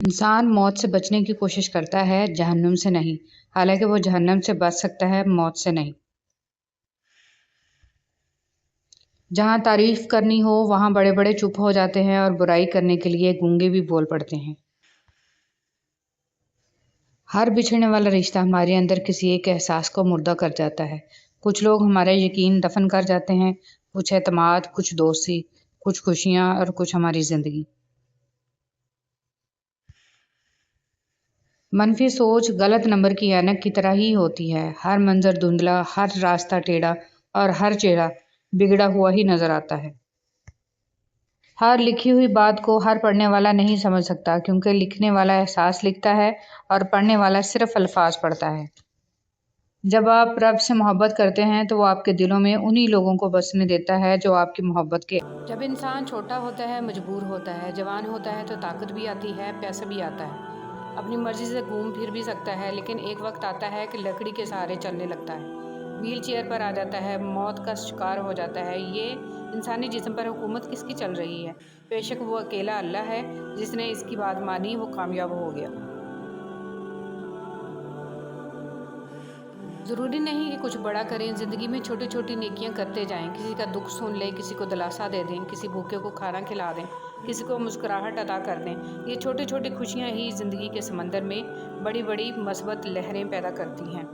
انسان موت سے بچنے کی کوشش کرتا ہے، جہنم سے نہیں، حالانکہ وہ جہنم سے بچ سکتا ہے، موت سے نہیں۔ جہاں تعریف کرنی ہو وہاں بڑے بڑے چپ ہو جاتے ہیں اور برائی کرنے کے لیے گونگے بھی بول پڑتے ہیں۔ ہر بچھڑنے والا رشتہ ہمارے اندر کسی ایک احساس کو مردہ کر جاتا ہے۔ کچھ لوگ ہمارا یقین دفن کر جاتے ہیں، کچھ اعتماد، کچھ دوستی، کچھ خوشیاں اور کچھ ہماری زندگی۔ منفی سوچ غلط نمبر کی اینک کی طرح ہی ہوتی ہے، ہر منظر دھندلا، ہر راستہ ٹیڑھا اور ہر چہرہ بگڑا ہوا ہی نظر آتا ہے۔ ہر لکھی ہوئی بات کو ہر پڑھنے والا نہیں سمجھ سکتا، کیونکہ لکھنے والا احساس لکھتا ہے اور پڑھنے والا صرف الفاظ پڑھتا ہے۔ جب آپ رب سے محبت کرتے ہیں تو وہ آپ کے دلوں میں انہی لوگوں کو بسنے دیتا ہے جو آپ کی محبت کے۔ جب انسان چھوٹا ہوتا ہے، مجبور ہوتا ہے، جوان ہوتا ہے تو طاقت بھی آتی ہے، پیسہ بھی آتا ہے، اپنی مرضی سے گھوم پھر بھی سکتا ہے، لیکن ایک وقت آتا ہے کہ لکڑی کے سہارے چلنے لگتا ہے، ویل چیئر پر آ جاتا ہے، موت کا شکار ہو جاتا ہے۔ یہ انسانی جسم پر حکومت کس کی چل رہی ہے؟ بے شک وہ اکیلا اللہ ہے، جس نے اس کی بات مانی وہ کامیاب ہو گیا۔ ضروری نہیں کہ کچھ بڑا کریں، زندگی میں چھوٹی چھوٹی نیکیاں کرتے جائیں، کسی کا دکھ سن لیں، کسی کو دلاسا دے دیں، کسی بھوکے کو کھانا کھلا دیں، کسی کو مسکراہٹ عطا کر دیں۔ یہ چھوٹی چھوٹی خوشیاں ہی زندگی کے سمندر میں بڑی بڑی مثبت لہریں پیدا کرتی ہیں۔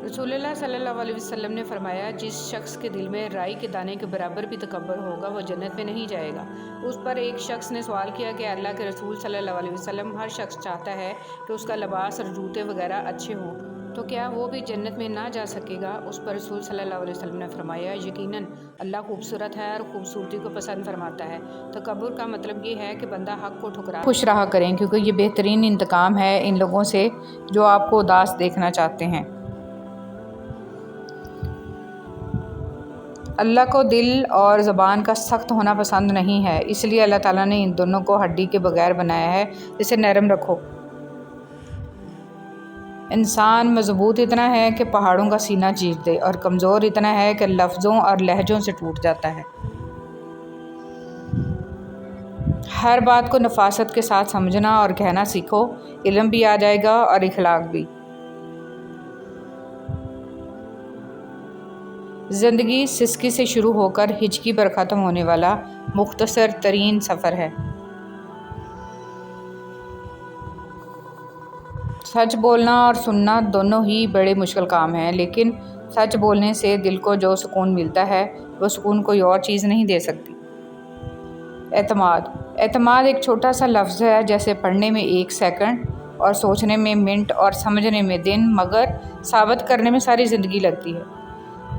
رسول اللہ صلی اللہ علیہ وسلم نے فرمایا، جس شخص کے دل میں رائی کے دانے کے برابر بھی تکبر ہوگا وہ جنت میں نہیں جائے گا۔ اس پر ایک شخص نے سوال کیا کہ اللہ کے رسول صلی اللہ علیہ وسلم، ہر شخص چاہتا ہے کہ اس کا لباس اور جوتے وغیرہ اچھے ہوں، تو کیا وہ بھی جنت میں نہ جا سکے گا؟ اس پر رسول صلی اللہ علیہ وسلم نے فرمایا، یقیناً اللہ خوبصورت ہے اور خوبصورتی کو پسند فرماتا ہے۔ تکبر کا مطلب یہ ہے کہ بندہ حق کو ٹھکرا خوش رہا کریں، کیونکہ یہ بہترین انتقام ہے ان لوگوں سے جو آپ کو اداس دیکھنا چاہتے ہیں۔ اللہ کو دل اور زبان کا سخت ہونا پسند نہیں ہے، اس لیے اللہ تعالیٰ نے ان دونوں کو ہڈی کے بغیر بنایا ہے۔ اسے نرم رکھو۔ انسان مضبوط اتنا ہے کہ پہاڑوں کا سینہ چیر دے، اور کمزور اتنا ہے کہ لفظوں اور لہجوں سے ٹوٹ جاتا ہے۔ ہر بات کو نفاست کے ساتھ سمجھنا اور کہنا سیکھو، علم بھی آ جائے گا اور اخلاق بھی۔ زندگی سسکی سے شروع ہو کر ہچکی پر ختم ہونے والا مختصر ترین سفر ہے۔ سچ بولنا اور سننا دونوں ہی بڑے مشکل کام ہیں، لیکن سچ بولنے سے دل کو جو سکون ملتا ہے وہ سکون کوئی اور چیز نہیں دے سکتی۔ اعتماد ایک چھوٹا سا لفظ ہے، جیسے پڑھنے میں 1 سیکنڈ اور سوچنے میں منٹ اور سمجھنے میں دن، مگر ثابت کرنے میں ساری زندگی لگتی ہے۔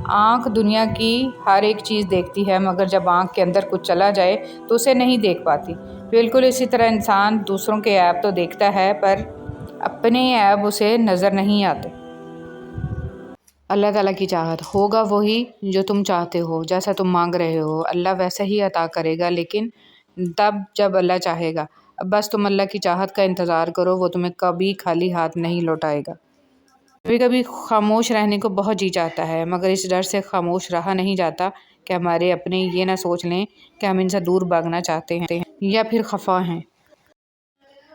آنکھ دنیا کی ہر ایک چیز دیکھتی ہے، مگر جب آنکھ کے اندر کچھ چلا جائے تو اسے نہیں دیکھ پاتی۔ بالکل اسی طرح انسان دوسروں کے عیب تو دیکھتا ہے، پر اپنے عیب اسے نظر نہیں آتے۔ اللہ تعالیٰ کی چاہت ہوگا وہی جو تم چاہتے ہو، جیسا تم مانگ رہے ہو اللہ ویسا ہی عطا کرے گا، لیکن تب جب اللہ چاہے گا۔ اب بس تم اللہ کی چاہت کا انتظار کرو، وہ تمہیں کبھی خالی ہاتھ نہیں لوٹائے گا۔ کبھی کبھی خاموش رہنے کو بہت جی چاہتا ہے، مگر اس ڈر سے خاموش رہا نہیں جاتا کہ ہمارے اپنے یہ نہ سوچ لیں کہ ہم ان سے دور بھاگنا چاہتے ہیں یا پھر خفا ہیں۔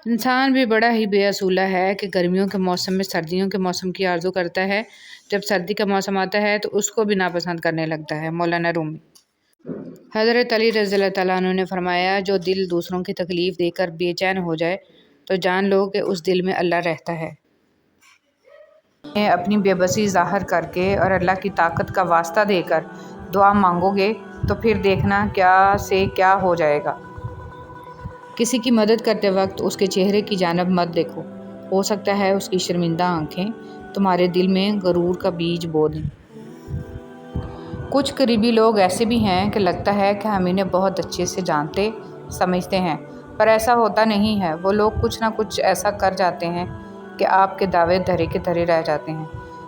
انسان بھی بڑا ہی بے اصولہ ہے کہ گرمیوں کے موسم میں سردیوں کے موسم کی آرزو کرتا ہے، جب سردی کا موسم آتا ہے تو اس کو بھی ناپسند کرنے لگتا ہے۔ مولانا رومی۔ حضرت علی رضی اللہ تعالیٰ عنہ نے فرمایا، جو دل دوسروں کی تکلیف دے کر بے چین ہو جائے تو جان لو کہ اس دل میں اللہ رہتا ہے۔ اپنی بے بسی ظاہر کر کے اور اللہ کی طاقت کا واسطہ دے کر دعا مانگو گے تو پھر دیکھنا کیا سے کیا ہو جائے گا۔ کسی کی مدد کرتے وقت اس کے چہرے کی جانب مت دیکھو، ہو سکتا ہے اس کی شرمندہ آنکھیں تمہارے دل میں غرور کا بیج بو دیں۔ کچھ قریبی لوگ ایسے بھی ہیں کہ لگتا ہے کہ ہم انہیں بہت اچھے سے جانتے سمجھتے ہیں، پر ایسا ہوتا نہیں ہے۔ وہ لوگ کچھ نہ کچھ ایسا کر جاتے ہیں کہ آپ کے دعوے دھرے کے دھرے رہ جاتے ہیں۔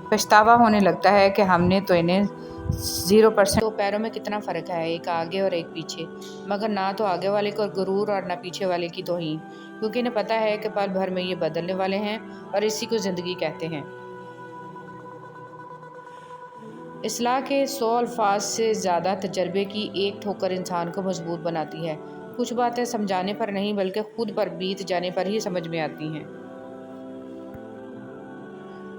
پچھتاوا ہونے لگتا ہے کہ ہم نے تو انہیں 0%۔ دو پیروں میں کتنا فرق ہے، ایک آگے اور ایک پیچھے، مگر نہ تو آگے والے کو غرور اور نہ پیچھے والے کی توہین، کیونکہ انہیں پتہ ہے کہ پل بھر میں یہ بدلنے والے ہیں اور اسی کو زندگی کہتے ہیں۔ اصلاح کے 100 الفاظ سے زیادہ تجربے کی ایک ٹھوکر انسان کو مضبوط بناتی ہے۔ کچھ باتیں سمجھانے پر نہیں بلکہ خود پر بیت جانے پر ہی سمجھ میں آتی ہیں۔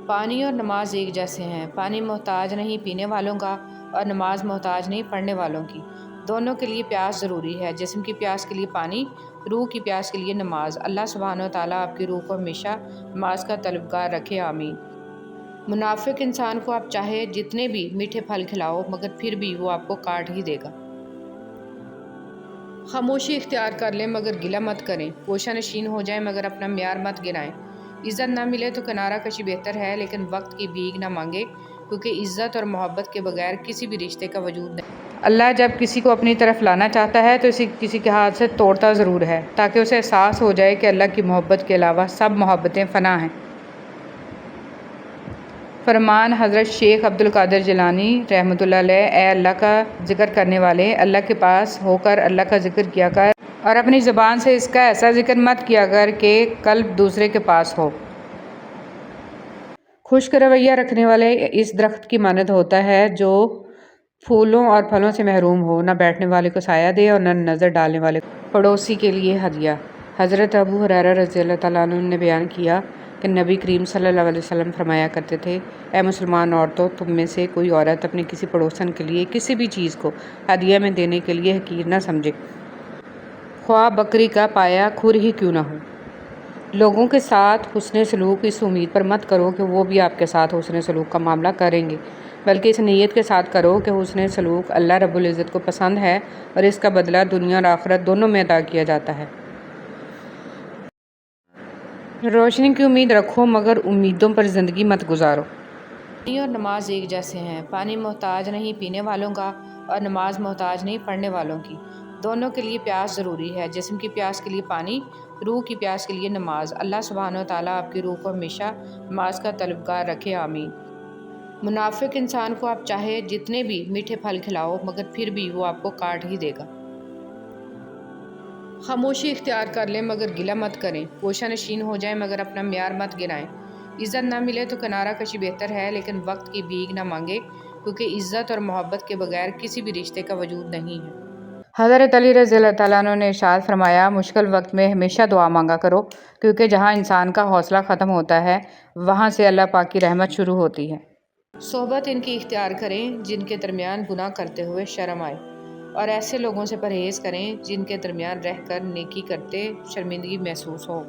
پانی اور نماز ایک جیسے ہیں۔ پانی محتاج نہیں پینے والوں کا اور نماز محتاج نہیں پڑھنے والوں کی۔ دونوں کے لیے پیاس ضروری ہے۔ جسم کی پیاس کے لیے پانی، روح کی پیاس کے لیے نماز۔ اللہ سبحانہ و تعالیٰ آپ کی روح کو ہمیشہ نماز کا طلبگار رکھے، آمین۔ منافق انسان کو آپ چاہے جتنے بھی میٹھے پھل کھلاؤ مگر پھر بھی وہ آپ کو کاٹ ہی دے گا۔ خاموشی اختیار کر لیں مگر گلہ مت کریں، گوشہ نشین ہو جائیں مگر اپنا معیار مت گرائیں۔ عزت نہ ملے تو کنارہ کشی بہتر ہے، لیکن وقت کی بھیک نہ مانگے، کیونکہ عزت اور محبت کے بغیر کسی بھی رشتے کا وجود نہیں۔ اللہ جب کسی کو اپنی طرف لانا چاہتا ہے تو اسے کسی کے ہاتھ سے توڑتا ضرور ہے، تاکہ اسے احساس ہو جائے کہ اللہ کی محبت کے علاوہ سب محبتیں فنا ہیں۔ فرمان حضرت شیخ عبد القادر جیلانی رحمۃ اللہ علیہ: اے اللہ کا ذکر کرنے والے، اللہ کے پاس ہو کر اللہ کا ذکر کیا کر اور اپنی زبان سے اس کا ایسا ذکر مت کیا کر کہ قلب دوسرے کے پاس ہو۔ خشک رویہ رکھنے والے اس درخت کی مانند ہوتا ہے جو پھولوں اور پھلوں سے محروم ہو، نہ بیٹھنے والے کو سایہ دے اور نہ نظر ڈالنے والے پڑوسی کے لیے ہدیہ۔ حضرت ابو ہریرہ رضی اللہ تعالیٰ عنہ نے بیان کیا کہ نبی کریم صلی اللہ علیہ وسلم فرمایا کرتے تھے: اے مسلمان عورتوں، تم میں سے کوئی عورت اپنے کسی پڑوسن کے لیے کسی بھی چیز کو ہدیہ میں دینے کے لیے حقیر نہ سمجھے، خواہ بکری کا پایا کھر ہی کیوں نہ ہو۔ لوگوں کے ساتھ حسن سلوک اس امید پر مت کرو کہ وہ بھی آپ کے ساتھ حسن سلوک کا معاملہ کریں گے، بلکہ اس نیت کے ساتھ کرو کہ حسن سلوک اللہ رب العزت کو پسند ہے اور اس کا بدلہ دنیا اور آخرت دونوں میں ادا کیا جاتا ہے۔ روشنی کی امید رکھو مگر امیدوں پر زندگی مت گزارو۔ پانی اور نماز ایک جیسے ہیں۔ پانی محتاج نہیں پینے والوں کا اور نماز محتاج نہیں پڑھنے والوں کی۔ دونوں کے لیے پیاس ضروری ہے۔ جسم کی پیاس کے لیے پانی، روح کی پیاس کے لیے نماز۔ اللہ سبحانہ و تعالیٰ آپ کی روح کو ہمیشہ نماز کا طلبگار رکھے، آمین۔ منافق انسان کو آپ چاہے جتنے بھی میٹھے پھل کھلاؤ مگر پھر بھی وہ آپ کو کاٹ ہی دے گا۔ خاموشی اختیار کر لیں مگر گلہ مت کریں، گوشہ نشین ہو جائیں مگر اپنا معیار مت گرائیں۔ عزت نہ ملے تو کنارہ کشی بہتر ہے، لیکن وقت کی بھیک نہ مانگے، کیونکہ عزت اور محبت کے بغیر کسی بھی رشتے کا وجود نہیں ہے۔ حضرت علی رضی اللہ تعالیٰ عنہ نے ارشاد فرمایا: مشکل وقت میں ہمیشہ دعا مانگا کرو، کیونکہ جہاں انسان کا حوصلہ ختم ہوتا ہے وہاں سے اللہ پاک کی رحمت شروع ہوتی ہے۔ صحبت ان کی اختیار کریں جن کے درمیان گناہ کرتے ہوئے شرم آئے، اور ایسے لوگوں سے پرہیز کریں جن کے درمیان رہ کر نیکی کرتے شرمندگی محسوس ہو۔